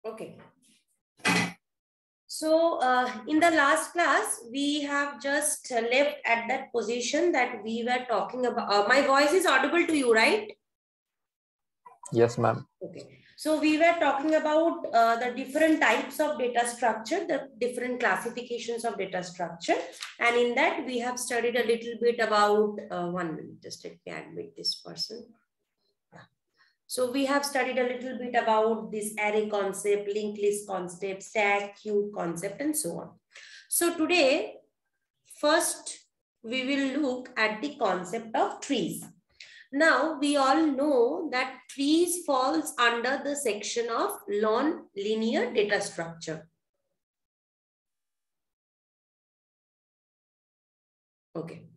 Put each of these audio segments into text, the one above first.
Okay. So in the last class, we have just left at that position that we were talking about. My voice is audible to you, right? Yes, ma'am. Okay. So we were talking about the different types of data structure, the different classifications of data structure. And in that, we have studied a little bit about, 1 minute, just let me admit this person. So we have studied a little bit about this array concept, linked list concept, stack, queue concept, and so on. So today, first, we will look at the concept of trees. Now, we all know that trees falls under the section of non-linear data structure. Okay.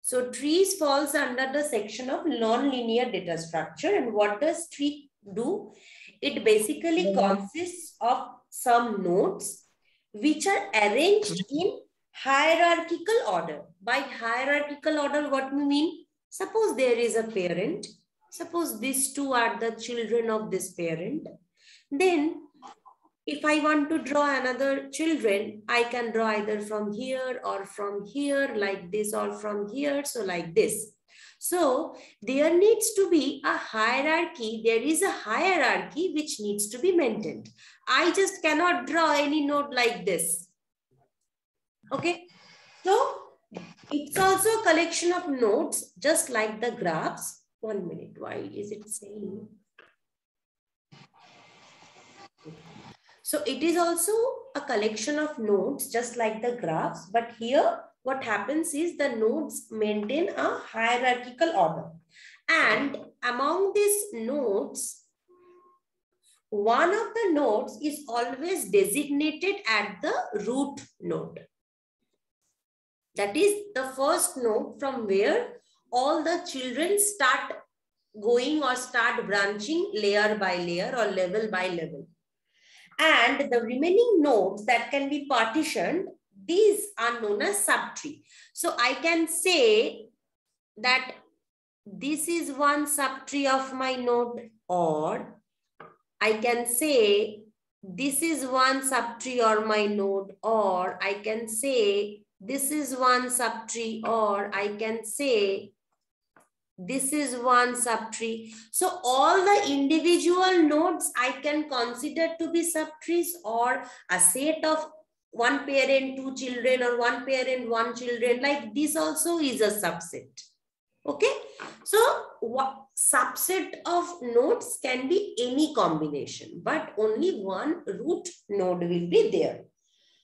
So trees falls under the section of non-linear data structure. And what does tree do? It basically consists of some nodes which are arranged in hierarchical order. By hierarchical order, what we mean? Suppose there is a parent. Suppose these two are the children of this parent. Then if I want to draw another children, I can draw either from here or from here, like this, or from here, so like this. So there needs to be a hierarchy. There is a hierarchy which needs to be maintained. I just cannot draw any node like this. Okay. So it's also a collection of nodes, just like the graphs. 1 minute, why is it saying? So it is also a collection of nodes, just like the graphs. But here, what happens is the nodes maintain a hierarchical order. And among these nodes, one of the nodes is always designated at the root node. That is the first node from where all the children start going or start branching layer by layer or level by level. And the remaining nodes that can be partitioned, these are known as subtree. So I can say that this is one subtree of my node, or I can say this is one subtree or my node, or I can say this is one subtree, or I can say this is one subtree. So all the individual nodes I can consider to be subtrees, or a set of one parent, two children, or one parent, one children, like this also is a subset. Okay. So what subset of nodes can be any combination, but only one root node will be there.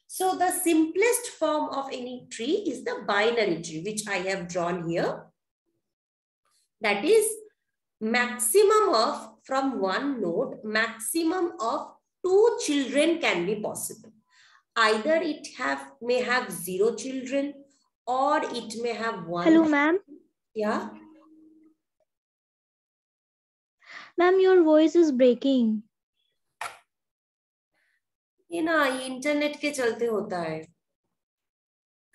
So the simplest form of any tree is the binary tree, which I have drawn here. That is maximum of, from one node, maximum of 2 children can be possible. Either it may have 0 children, or it may have 1. Hello, ma'am. Yeah. Ma'am, your voice is breaking. ये ना internet के चलते होता है.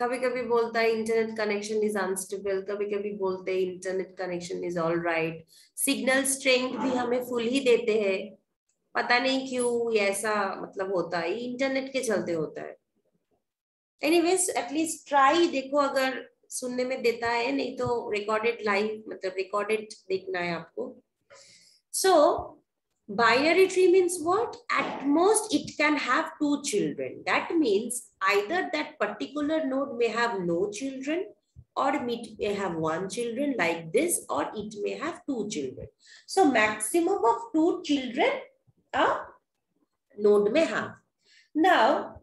कभी कभी बोलता है इंटरनेट कनेक्शन इज अनस्टेबल, कभी कभी बोलते हैं internet connection is all right. Signal strength भी हमें फुल ही देते हैं, पता नहीं क्यों ऐसा मतलब होता है, इंटरनेट के चलते होता है. एनीवेज एटलीस्ट ट्राई, देखो अगर सुनने में देता है, नहीं तो रिकॉर्डेड लाइव मतलब रिकॉर्डेड देखना है आपको. So binary tree means what? At most it can have 2 children. That means either that particular node may have no children, or it may have 1 children like this, or it may have 2 children. So maximum of 2 children a node may have. Now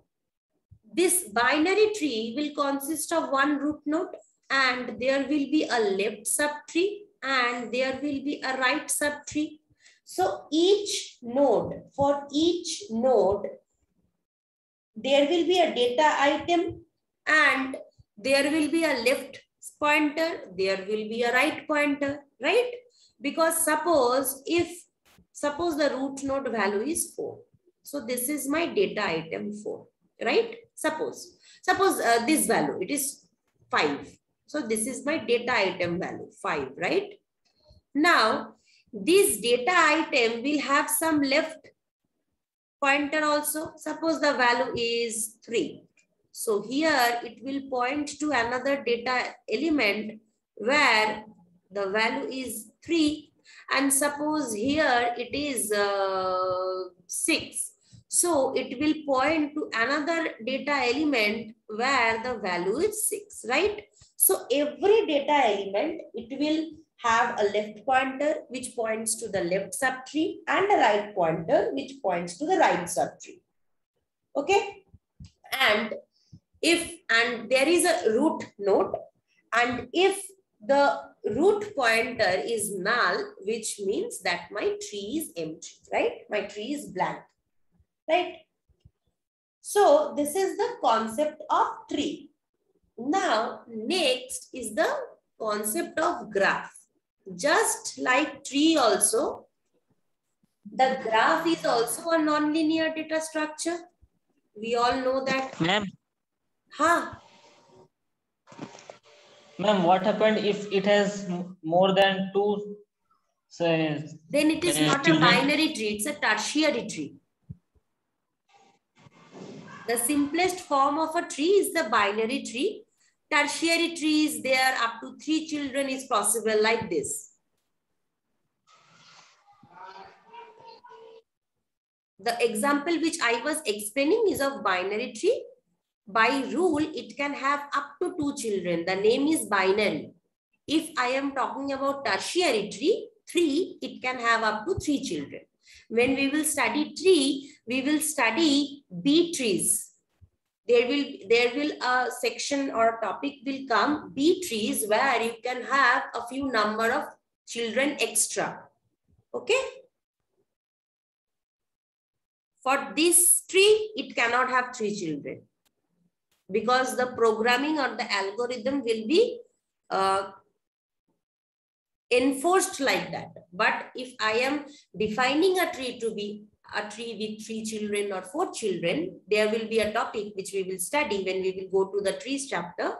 this binary tree will consist of 1 root node, and there will be a left subtree, and there will be a right subtree. So each node, for each node, there will be a data item, and there will be a left pointer, there will be a right pointer, right? Because suppose the root node value is 4. So this is my data item 4, right? Suppose this value, it is 5. So this is my data item value 5, right? Now, this data item will have some left pointer also. Suppose the value is 3. So here it will point to another data element where the value is 3. And suppose here it is 6. So it will point to another data element where the value is 6, right? So every data element, it will have a left pointer which points to the left subtree, and a right pointer which points to the right subtree. Okay? And there is a root node, and if the root pointer is null, which means that my tree is empty, right? My tree is blank, right? So this is the concept of tree. Now next is the concept of graph. Just like tree also, the graph is also a non-linear data structure. We all know that. Ma'am. Huh? Ma'am, what happened if it has more than 2? Then it is not a binary tree, it's a tertiary tree. The simplest form of a tree is the binary tree. Tertiary trees, there up to 3 children is possible, like this. The example which I was explaining is of binary tree. By rule, it can have up to 2 children. The name is binary. If I am talking about tertiary tree, 3, it can have up to 3 children. When we will study tree, we will study B trees. There will a section or a topic will come, B trees, where you can have a few number of children extra. Okay? For this tree, it cannot have 3 children, because the programming or the algorithm will be enforced like that. But if I am defining a tree to be a tree with 3 children or 4 children, there will be a topic which we will study when we will go to the trees chapter.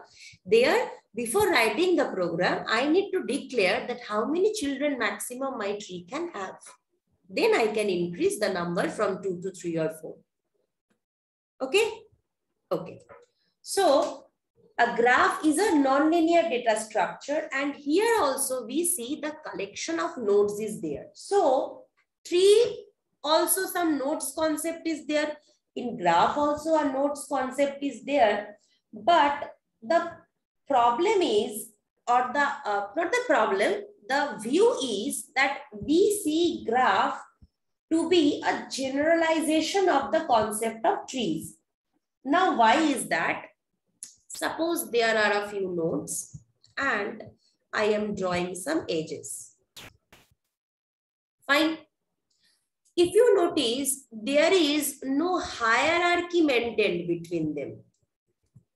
There, before writing the program, I need to declare that how many children maximum my tree can have. Then I can increase the number from 2 to 3 or 4. Okay? Okay. So a graph is a non-linear data structure, and here also we see the collection of nodes is there. So tree also some nodes concept is there. In graph also a nodes concept is there. But the problem is, or the not the problem, the view is that we see graph to be a generalization of the concept of trees. Now, why is that? Suppose there are a few nodes and I am drawing some edges. Fine. If you notice, there is no hierarchy maintained between them,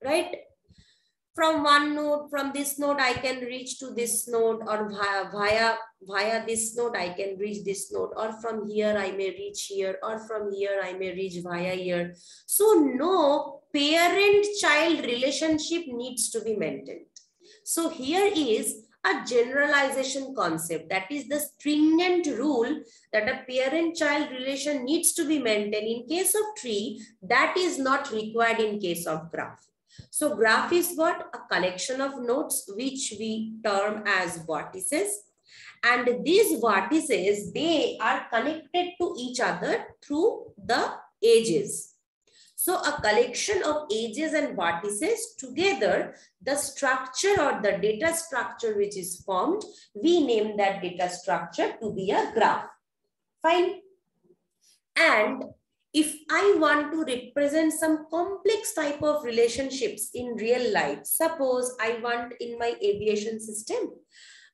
right? From one node, from this node, I can reach to this node, or via this node, I can reach this node, or from here, I may reach here, or from here, I may reach via here. So no parent-child relationship needs to be maintained. So here is a generalization concept, that is the stringent rule that a parent-child relation needs to be maintained in case of tree, that is not required in case of graph. So graph is what? A collection of nodes which we term as vertices. And these vertices, they are connected to each other through the edges. So a collection of edges and vertices together, the structure or the data structure which is formed, we name that data structure to be a graph. Fine. And if I want to represent some complex type of relationships in real life, suppose I want in my aviation system,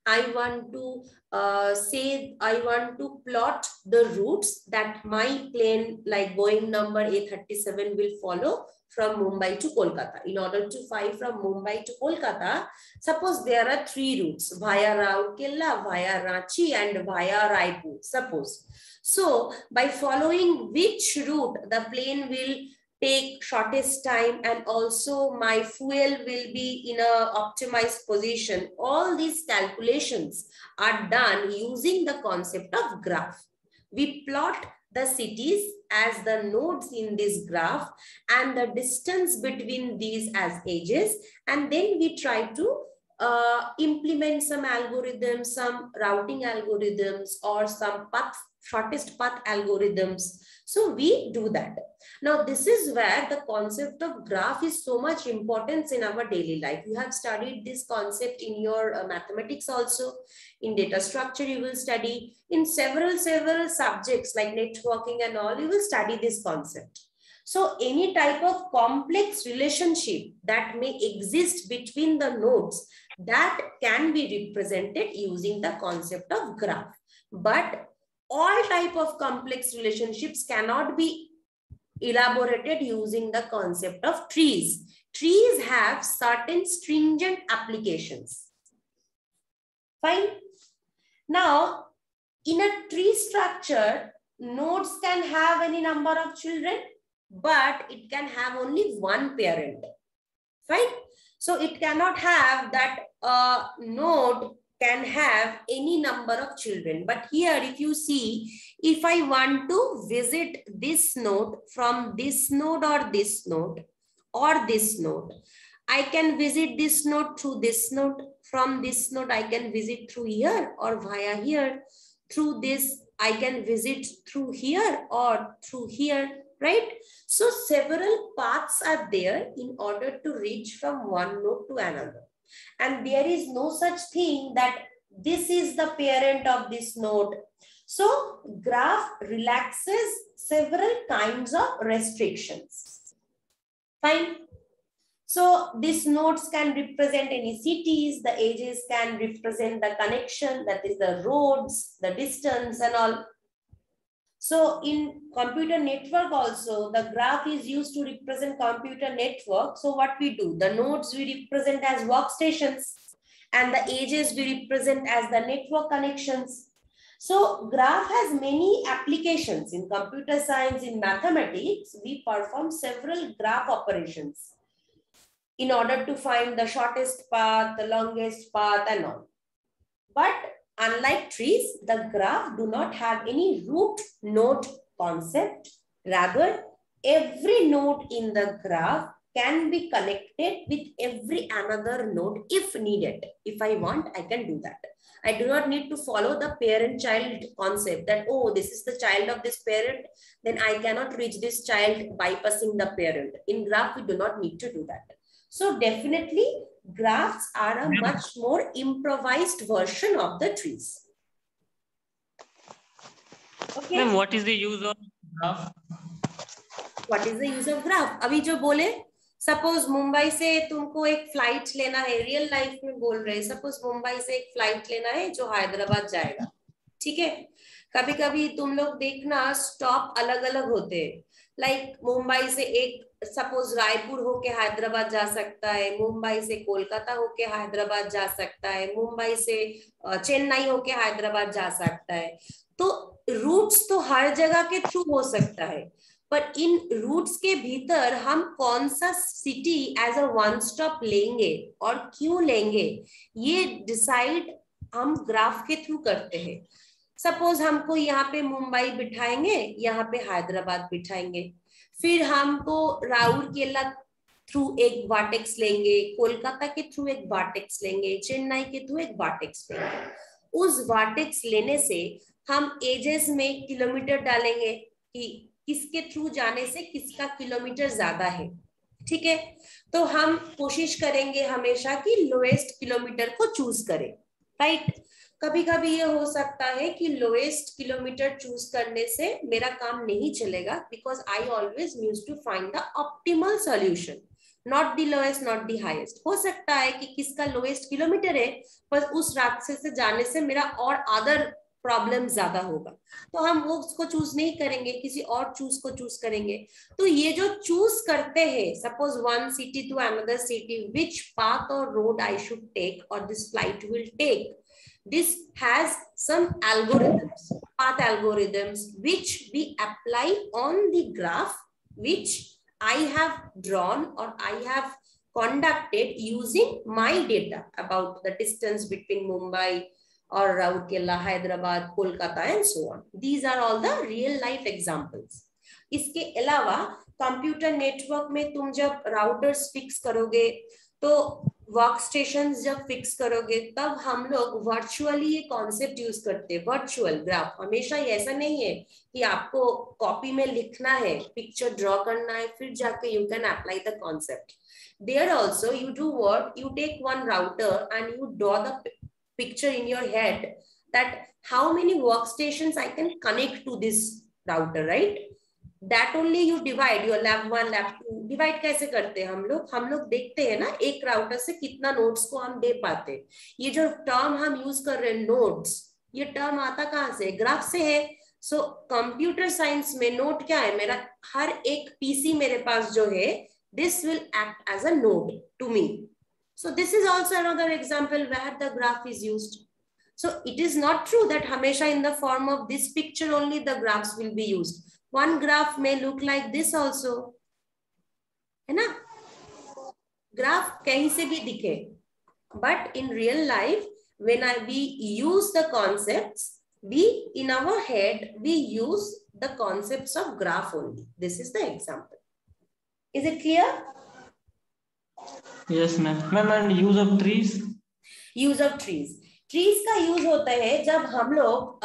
I want to say I want to plot the routes that my plane like Boeing number A37 will follow from Mumbai to Kolkata. In order to fly from Mumbai to Kolkata, suppose there are 3 routes via Rourkela, via Ranchi and via Raipur, suppose. So by following which route the plane will take shortest time and also my fuel will be in a optimized position. All these calculations are done using the concept of graph. We plot the cities as the nodes in this graph and the distance between these as edges, and then we try to implement some algorithms, some routing algorithms or some shortest path algorithms. So we do that. Now, this is where the concept of graph is so much important in our daily life. You have studied this concept in your mathematics also. In data structure, you will study. In several subjects like networking and all, you will study this concept. So any type of complex relationship that may exist between the nodes, that can be represented using the concept of graph. But all type of complex relationships cannot be elaborated using the concept of trees. Trees have certain stringent applications. Fine. Now, in a tree structure, nodes can have any number of children, but it can have only one parent. Fine. So it cannot have that node can have any number of children. But here, if you see, if I want to visit this node from this node or this node or this node, I can visit this node through this node. From this node, I can visit through here or via here. Through this, I can visit through here or through here, right? So several paths are there in order to reach from one node to another. And there is no such thing that this is the parent of this node. So graph relaxes several kinds of restrictions. Fine. So these nodes can represent any cities, the edges can represent the connection, that is the roads, the distance and all. So in computer network also, the graph is used to represent computer network. So what we do, the nodes we represent as workstations and the edges we represent as the network connections. So graph has many applications in computer science, in mathematics. We perform several graph operations in order to find the shortest path, the longest path and all. But unlike trees, the graph do not have any root node concept. Rather, every node in the graph can be connected with every another node if needed. If I want, I can do that. I do not need to follow the parent-child concept that, oh, this is the child of this parent, then I cannot reach this child bypassing the parent. In graph, we do not need to do that. So definitely, graphs are a much more improvised version of the trees. Okay. Ma'am, what is the use of graph? What is the use of graph? अभी जो बोले, suppose Mumbai से तुमको एक flight लेना है, real life में बोल रहे हैं, suppose मुंबई से एक फ्लाइट लेना है जो हैदराबाद जाएगा, ठीक है? कभी कभी तुम लोग देखना स्टॉप अलग अलग होते हैं, लाइक मुंबई से एक सपोज रायपुर होके हैदराबाद जा सकता है, मुंबई से कोलकाता होके हैदराबाद जा सकता है, मुंबई से चेन्नई होके हैदराबाद जा सकता है. तो रूट्स तो हर जगह के थ्रू हो सकता है, पर इन रूट्स के भीतर हम कौन सा city as a one stop लेंगे और क्यों लेंगे, ये डिसाइड हम ग्राफ के थ्रू करते हैं. सपोज हमको यहाँ पे मुंबई बिठाएंगे, यहाँ पे हैदराबाद बिठाएंगे, फिर हमको राउरकेला थ्रू एक वर्टेक्स लेंगे, कोलकाता के थ्रू एक वर्टेक्स लेंगे, चेन्नई के थ्रू एक वर्टेक्स लेंगे। उस वर्टेक्स लेने से हम एजेस में किलोमीटर डालेंगे कि किसके थ्रू जाने से किसका किलोमीटर ज्यादा है, ठीक है। तो हम कोशिश करेंगे हमेशा कि लोएस्ट किलोमीटर को चूज करें, राइट। कभी कभी ये हो सकता है कि लोएस्ट किलोमीटर चूज करने से मेरा काम नहीं चलेगा, because I always use to find the optimal solution, not the lowest not the highest. हो सकता है कि किसका लोएस्ट किलोमीटर है, पर उस रास्ते से जाने से मेरा और अदर प्रॉब्लम ज्यादा होगा, तो हम वो उसको चूज नहीं करेंगे, किसी और चूज को चूज करेंगे। तो ये जो चूज करते हैं, suppose one city to another city, which path और रोड आई शुड टेक और this flight will take, this has some algorithms, path algorithms, which we apply on the graph, which I have drawn or I have conducted using my data about the distance between Mumbai or Raurkela, Hyderabad, Kolkata and so on. These are all the real life examples. इसके अलावा computer network में तुम जब routers fix करोगे, तो work station जब fix करोगे, तब हम लोग वर्चुअली ये कॉन्सेप्ट यूज करते हैं, वर्चुअल ग्राफ। हमेशा ऐसा नहीं है कि आपको कॉपी में लिखना है, पिक्चर ड्रॉ करना है, फिर जाके you can apply the concept. There also you do what, you take one router and you draw the picture in your head that how many workstations I can connect to this router, right? That only you divide your lab 1 lab 2 divide कैसे करते हैं हम लोग देखते हैं ना एक router से कितना नोड्स को हम दे पाते हैं। ये जो टर्म हम यूज कर रहे हैं नोड्स, ये टर्म आता कहाँ से? ग्राफ से है। सो कंप्यूटर साइंस में नोड क्या है? मेरा हर एक पीसी मेरे पास जो है, this will act as a node to me. So this is also another example where the graph is used. So it is not true that hamesha in the form of this picture only the graphs will be used. One graph may look like this also, है ना? Graph कहीं से भी दिखे, but in real life when we use the concepts, we in our head we use the concepts of graph only. This is the example. Is it clear? Yes, ma'am. Ma'am, and use of trees? Use of trees, trees का use होता है जब हम लोग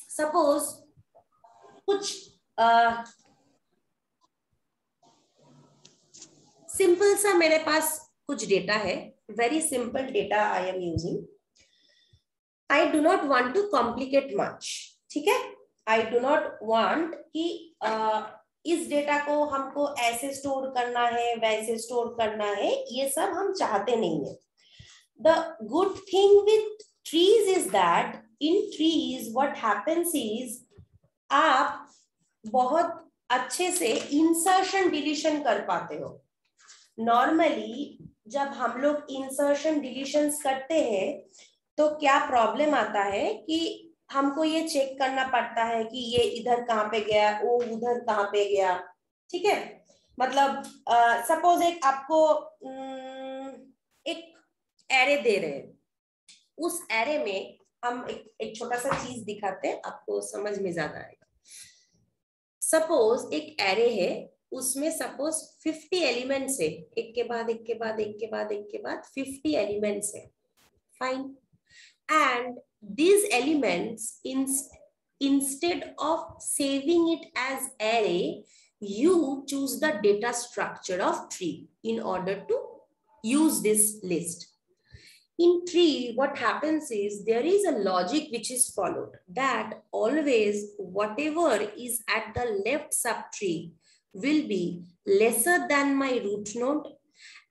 suppose कुछ simple सा मेरे पास कुछ डेटा है, very simple data I am using, I do not want to complicate much, ठीक है। आई डू नॉट वांट कि इस डेटा को हमको ऐसे स्टोर करना है, वैसे स्टोर करना है, ये सब हम चाहते नहीं है। The good thing with trees is that in trees what happens is आप बहुत अच्छे से इंसर्शन डिलीशन कर पाते हो। नॉर्मली जब हम लोग इंसर्शन डिलीशंस करते हैं तो क्या प्रॉब्लम आता है कि हमको ये चेक करना पड़ता है कि ये इधर कहाँ पे गया, वो उधर कहाँ पे गया, ठीक है। मतलब सपोज एक आपको एक एरे दे रहे हैं, उस एरे में हम एक छोटा सा चीज दिखाते हैं, आपको समझ में ज्यादा आएगा। सपोज एक एरे है, उसमें सपोज 50 एलिमेंट्स है, एक के बाद एक के बाद एक के बाद एक के बाद 50 एलिमेंट्स है, fine. And these elements, instead of saving it as array, you choose the data structure of tree in order to use this list. In tree, what happens is there is a logic which is followed, that always whatever is at the left subtree will be lesser than my root node,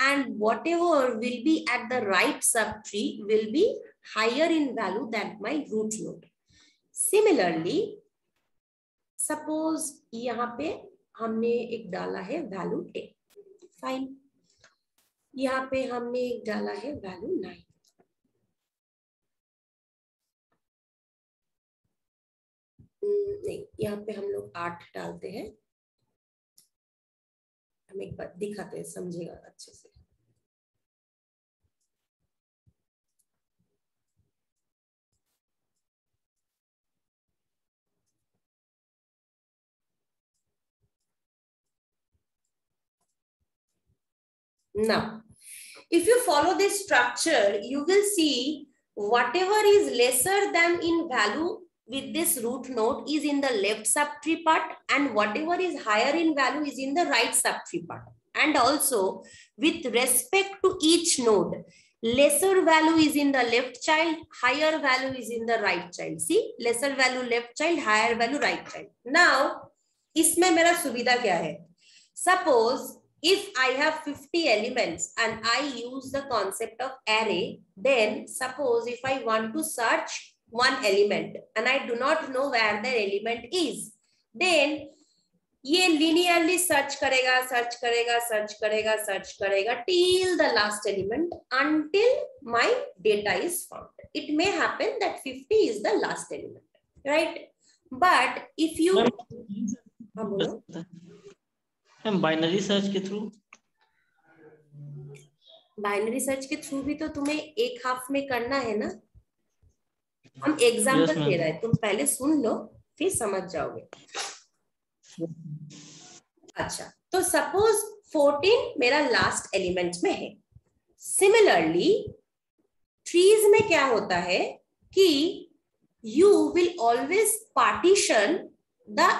and whatever will be at the right subtree will be higher in value than my root node. Similarly, suppose यहाँ पे हमने एक डाला है value 8, fine. यहाँ पे हमने एक डाला है वैल्यू 9, नहीं, यहाँ पे हम लोग 8 डालते हैं। हम एक बार दिखाते हैं, समझेगा अच्छे से। Now, if you follow this structure, you will see whatever is lesser than in value with this root node is in the left subtree part, and whatever is higher in value is in the right subtree part. And also with respect to each node, lesser value is in the left child, higher value is in the right child. See, lesser value left child, higher value right child. Now, इसमें मेरा सुविधा क्या है? Suppose if I have 50 elements and I use the concept of array, then suppose if I want to search one element and I do not know where the element is, then ये linearly search करेगा till the last element until my data is found. It may happen that 50 is the last element, right? But if you binary search के through भी तो तुम्हें एक half में करना है ना. हम एग्जाम्पल दे रहे हैं, तुम पहले सुन लो फिर समझ जाओगे. अच्छा, तो सपोज 14 मेरा लास्ट एलिमेंट में है. सिमिलरली ट्रीज में क्या होता है कि you will always partition the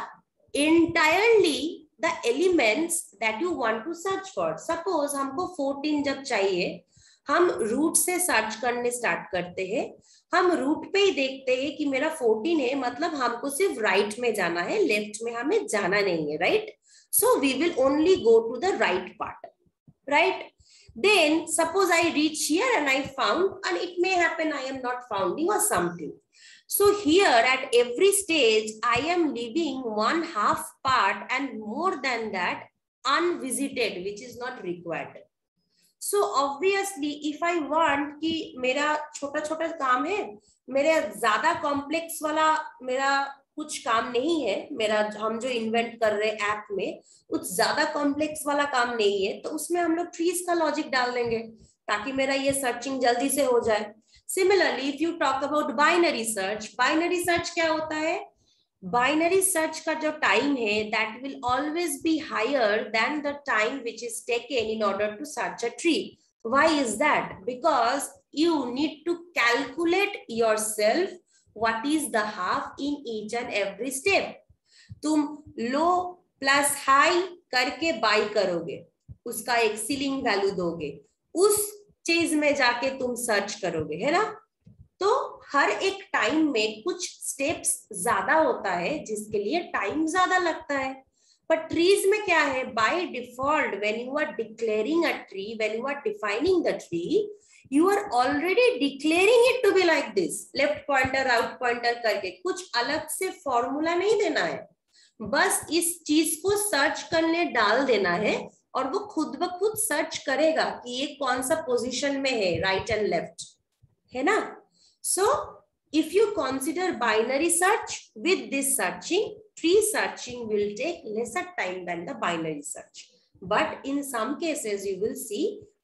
entirely the elements that you want to search for. Suppose हमको 14 जब चाहिए, हम रूट से सर्च करने स्टार्ट करते हैं. हम रूट पे ही देखते हैं कि मेरा 14 है, मतलब हमको सिर्फ राइट में जाना है, लेफ्ट में हमें जाना नहीं है, right? So we will only go to the right part, right? Then suppose I reach here and I found, and it may happen I am not finding or something. So here at every stage, I am leaving one half part and more than that unvisited, which is not required. So obviously, if I want कि मेरा छोटा छोटा काम है, मेरे ज्यादा complex वाला मेरा कुछ काम नहीं है, मेरा हम जो इन्वेंट कर रहे हैं ऐप में कुछ ज्यादा कॉम्प्लेक्स वाला काम नहीं है, तो उसमें हम लोग ट्रीज का लॉजिक डाल देंगे ताकि मेरा ये सर्चिंग जल्दी से हो जाए. Similarly, if you talk about binary search क्या होता है? Binary search का जो time है, that will always be higher than the time which is taken in order to search a tree. Why is that? Because you need to calculate yourself what is the half in each and every step. तुम low plus high करके buy करोगे, उसका एक ceiling value दोगे, उस चीज में जाके तुम सर्च करोगे, है ना? तो हर एक टाइम में कुछ स्टेप्स ज्यादा होता है जिसके लिए टाइम ज्यादा लगता है. पर ट्रीज में क्या है? By default when you are declaring a tree, when you are defining the tree, you are already declaring it to be like this, left pointer right pointer करके. कुछ अलग से फॉर्मूला नहीं देना है, बस इस चीज को सर्च करने डाल देना है और वो खुद ब खुद सर्च करेगा कि ये कौन सा पोजीशन में है, राइट एंड लेफ्ट, है ना? So if you consider binary search with this searching, tree searching will take lesser time than the binary search, but in some cases you will see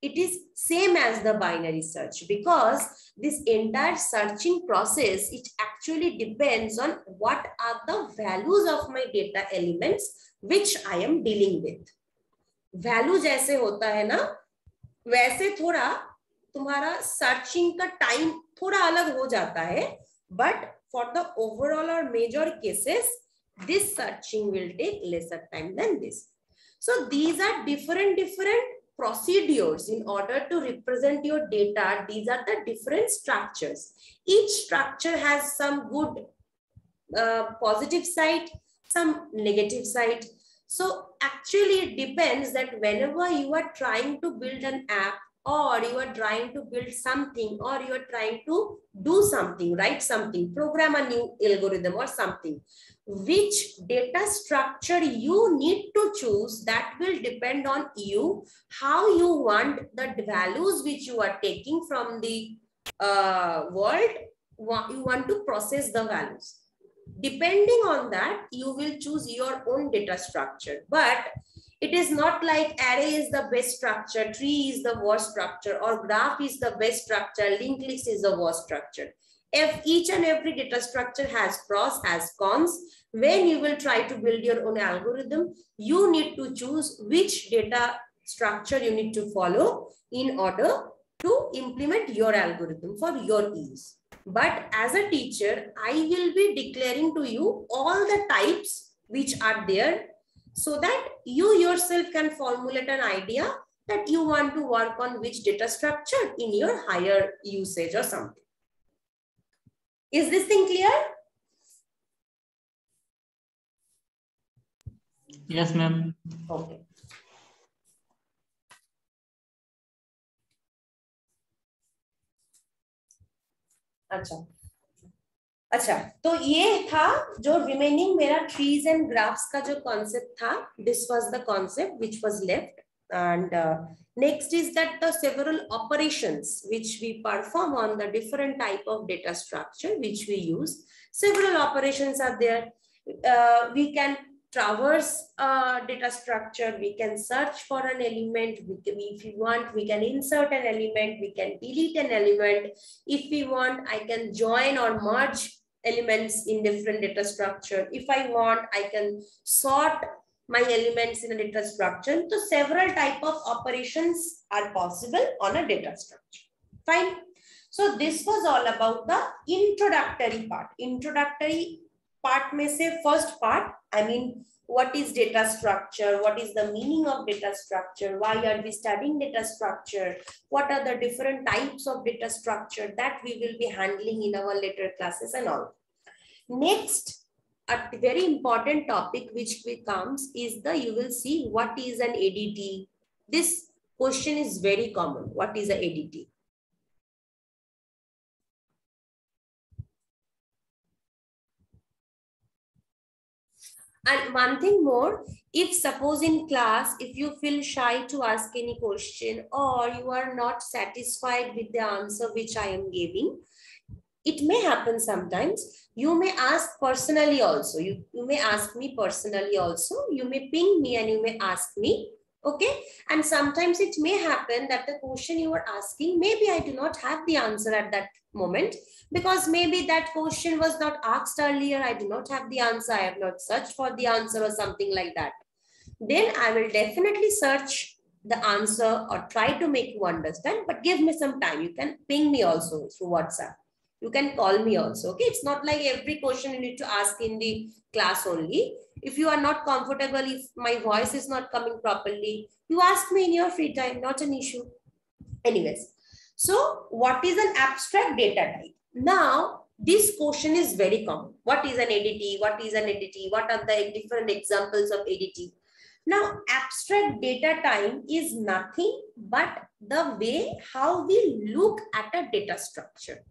it is same as the binary search, because this entire searching process, it actually depends on what are the values of my data elements which I am dealing with. Value जैसे होता है ना, वैसे थोड़ा तुम्हारा searching का time थोड़ा अलग हो जाता है, बट फॉर द ओवरऑल और major cases this searching will take lesser time than this. So these are different procedures in order to represent your data. These are the different structures. Each structure has some good positive side, some negative side. So actually it depends that whenever you are trying to build an app, or you are trying to build something, or you are trying to do something, write something, program a new algorithm or something, which data structure you need to choose, that will depend on you, how you want the values which you are taking from the world, you want to process the values. Depending on that, you will choose your own data structure. But it is not like array is the best structure, tree is the worst structure, or graph is the best structure, linked list is the worst structure. If each and every data structure has pros, has cons, when you will try to build your own algorithm, you need to choose which data structure you need to follow in order to implement your algorithm for your ease. But as a teacher, I will be declaring to you all the types which are there so that you yourself can formulate an idea that you want to work on which data structure in your higher usage or something. Is this thing clear? Yes, ma'am. Okay. अच्छा, तो ये था जो remaining मेरा trees and graphs का जो concept था. This was the concept which was left. And next is that the several operations which we perform on the different type of data structure which we use. Several operations are there. We can traverse data structure. We can search for an element. If we want, we can insert an element. We can delete an element. If we want, I can join or merge elements in different data structure. If I want, I can sort my elements in a data structure. So several type of operations are possible on a data structure. Fine. So this was all about the introductory part. Introductory part में से first part, I mean, what is data structure? What is the meaning of data structure? Why are we studying data structure? What are the different types of data structure that we will be handling in our later classes and all. Next, a very important topic which comes is you will see what is an ADT. This question is very common. What is an ADT? And one thing more, if suppose in class, if you feel shy to ask any question or you are not satisfied with the answer which I am giving, it may happen sometimes. You may ask personally also. You may ask me personally also. You may ping me and you may ask me. Okay. And sometimes it may happen that the question you are asking, maybe I do not have the answer at that moment because maybe that question was not asked earlier. I do not have the answer. I have not searched for the answer or something like that. Then I will definitely search the answer or try to make you understand, but give me some time. You can ping me also through WhatsApp. You can call me also. Okay. It's not like every question you need to ask in the class only. If you are not comfortable, if my voice is not coming properly, you ask me in your free time, not an issue. Anyways, so what is an abstract data type? Now, this question is very common. What is an ADT? What is an ADT? What are the different examples of ADT? Now, abstract data type is nothing but the way how we look at a data structure.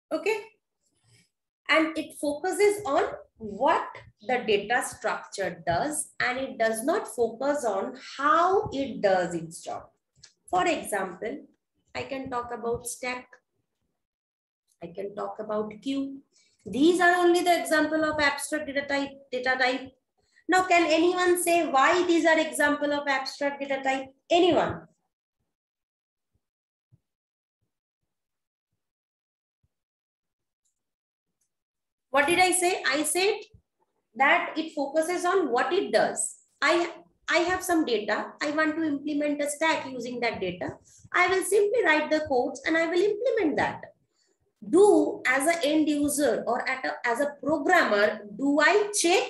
Okay. And it focuses on what the data structure does, and it does not focus on how it does its job. For example, I can talk about stack. I can talk about queue. These are only the example of abstract data type. Now, can anyone say why these are example of abstract data type? Anyone? What did I say? I said that it focuses on what it does. I have some data. I want to implement a stack using that data. I will simply write the codes and I will implement that. Do as an end user or as a programmer, do I check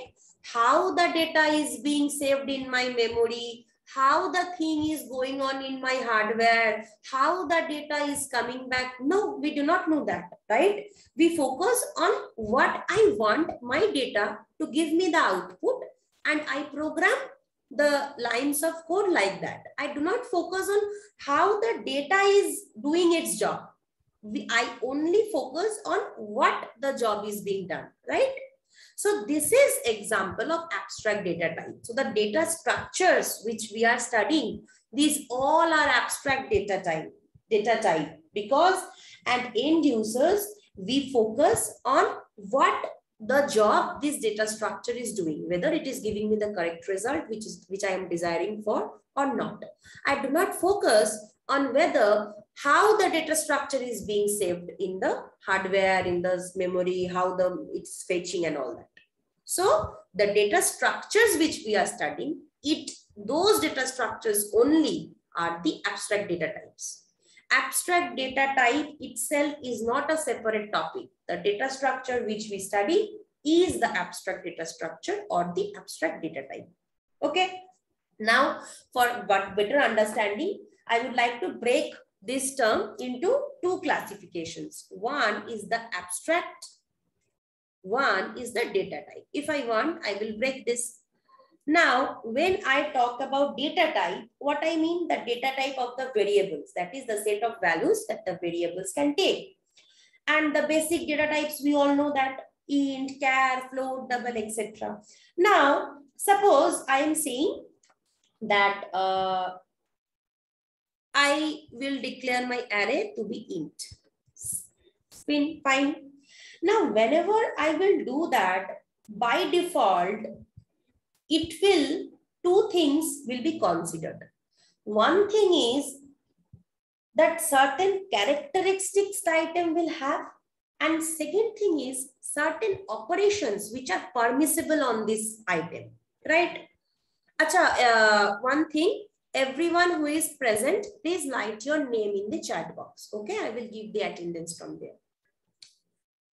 how the data is being saved in my memory, how the thing is going on in my hardware, how the data is coming back? No, we do not know that, right? We focus on what I want my data to give me the output, and I program the lines of code like that. I do not focus on how the data is doing its job. I only focus on what the job is being done, right? So this is example of abstract data type. So the data structures which we are studying, these all are abstract data type because at end users, we focus on what the job this data structure is doing, whether it is giving me the correct result, which I am desiring for or not. I do not focus on whether how the data structure is being saved in the hardware, in the memory, how it's fetching and all that. So the data structures which we are studying, those data structures only are the abstract data types. Abstract data type itself is not a separate topic. The data structure which we study is the abstract data structure or the abstract data type. Okay. Now, for better understanding, I would like to break this term into two classifications. One is the abstract, one is the data type. If I want, I will break this. Now, when I talk about data type, what I mean, the data type of the variables, that is the set of values that the variables can take. And the basic data types, we all know that int, char, float, double, etc. Now, suppose I am saying that I will declare my array to be int. Fine. Now, whenever I will do that, by default, two things will be considered. One thing is that certain characteristics the item will have, and second thing is certain operations which are permissible on this item, right? Acha, one thing, everyone who is present, please write your name in the chat box. Okay, I will give the attendance from there.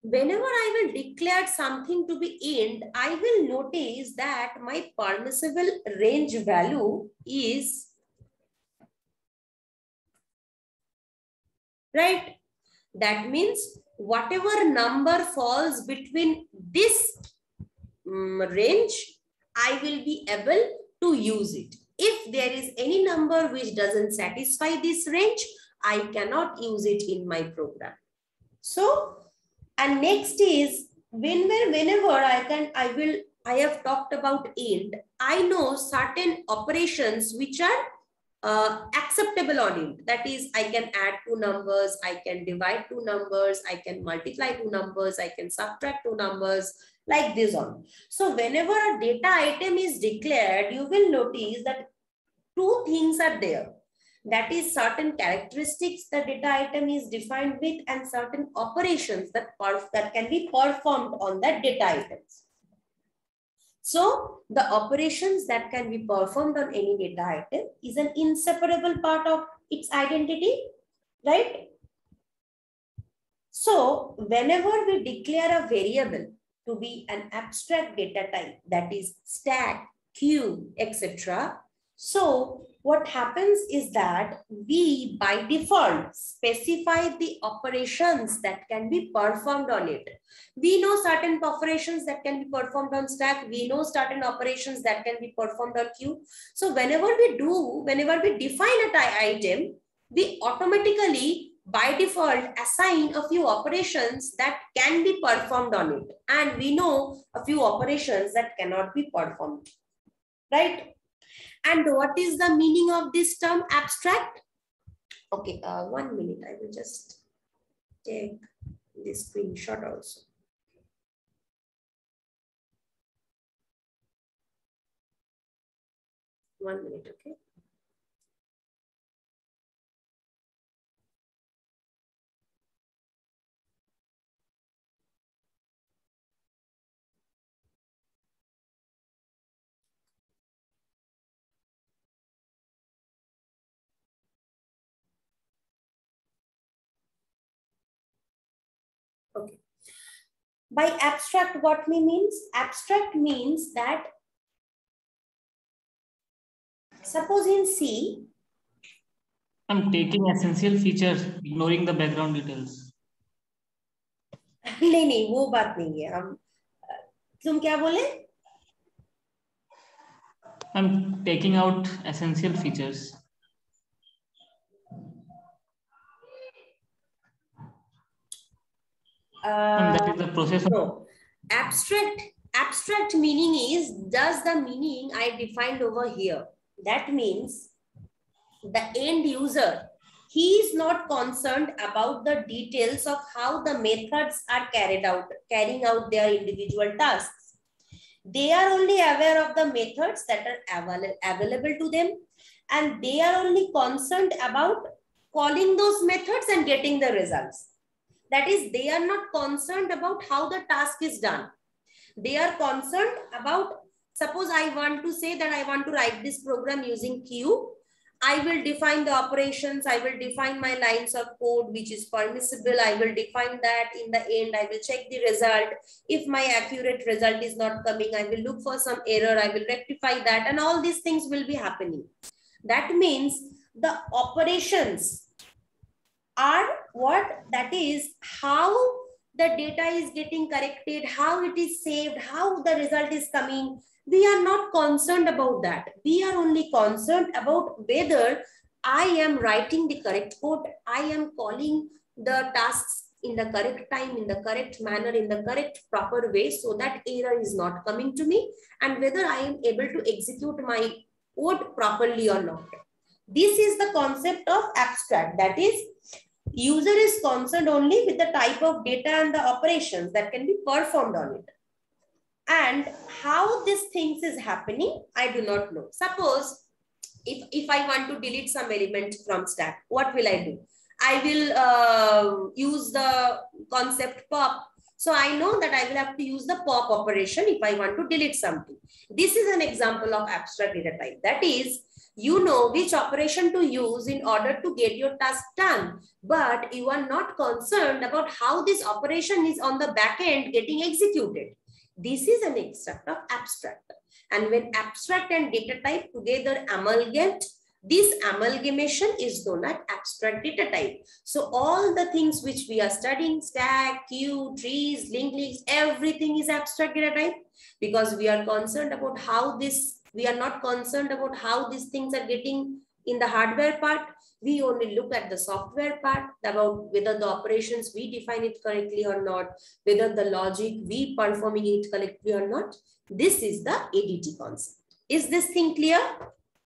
Whenever I will declare something to be int, I will notice that my permissible range value is, right? That means whatever number falls between this range, I will be able to use it. If there is any number which doesn't satisfy this range, I cannot use it in my program. So, and next is whenever I have talked about int, I know certain operations which are acceptable on int. That is, I can add two numbers, I can divide two numbers, I can multiply two numbers, I can subtract two numbers, like this on. So whenever a data item is declared, you will notice that two things are there. That is, certain characteristics the data item is defined with and certain operations that can be performed on that data items. So the operations that can be performed on any data item is an inseparable part of its identity, right? So whenever we declare a variable to be an abstract data type, that is stack, cube, etc. So what happens is that we by default specify the operations that can be performed on it. We know certain operations that can be performed on stack. We know certain operations that can be performed on cube. So whenever we define a item, we automatically by default assign a few operations that can be performed on it. And we know a few operations that cannot be performed, right? And what is the meaning of this term abstract? Okay, 1 minute. I will just take this screenshot also. One minute, okay. Okay. By abstract, what means? Abstract means that, suppose in C, I'm taking essential features, ignoring the background details. नहीं वो बात नहीं है. हम तुम क्या बोले? I'm taking out essential features. And that is the process. No. Abstract meaning is just the meaning I defined over here. That means the end user, he is not concerned about the details of how the methods are carrying out their individual tasks. They are only aware of the methods that are available to them, and they are only concerned about calling those methods and getting the results. That is, they are not concerned about how the task is done. They are concerned about, suppose I want to say that I want to write this program using Q. I will define the operations. I will define my lines of code, which is permissible. I will define that. In the end, I will check the result. If my accurate result is not coming, I will look for some error. I will rectify that. And all these things will be happening. That means the operations are what? That is how the data is getting corrected, how it is saved, how the result is coming. We are not concerned about that. We are only concerned about whether I am writing the correct code, I am calling the tasks in the correct time, in the correct manner, in the correct proper way, so that error is not coming to me, and whether I am able to execute my code properly or not. This is the concept of abstract. That is, user is concerned only with the type of data and the operations that can be performed on it. And how these things is happening, I do not know. Suppose if I want to delete some element from stack, what will I do? I will use the concept pop. So I know that I will have to use the pop operation if I want to delete something. This is an example of abstract data type. That is, you know which operation to use in order to get your task done, but you are not concerned about how this operation is on the back end getting executed. This is an extract of abstract. And when abstract and data type together amalgamate, this amalgamation is known as abstract data type. So all the things which we are studying, stack, queue, trees, linked lists, everything is abstract data type, because we are concerned about how this, we are not concerned about how these things are getting in the hardware part. We only look at the software part, about whether the operations we define it correctly or not, whether the logic we performing it correctly or not. This is the ADT concept. Is this thing clear?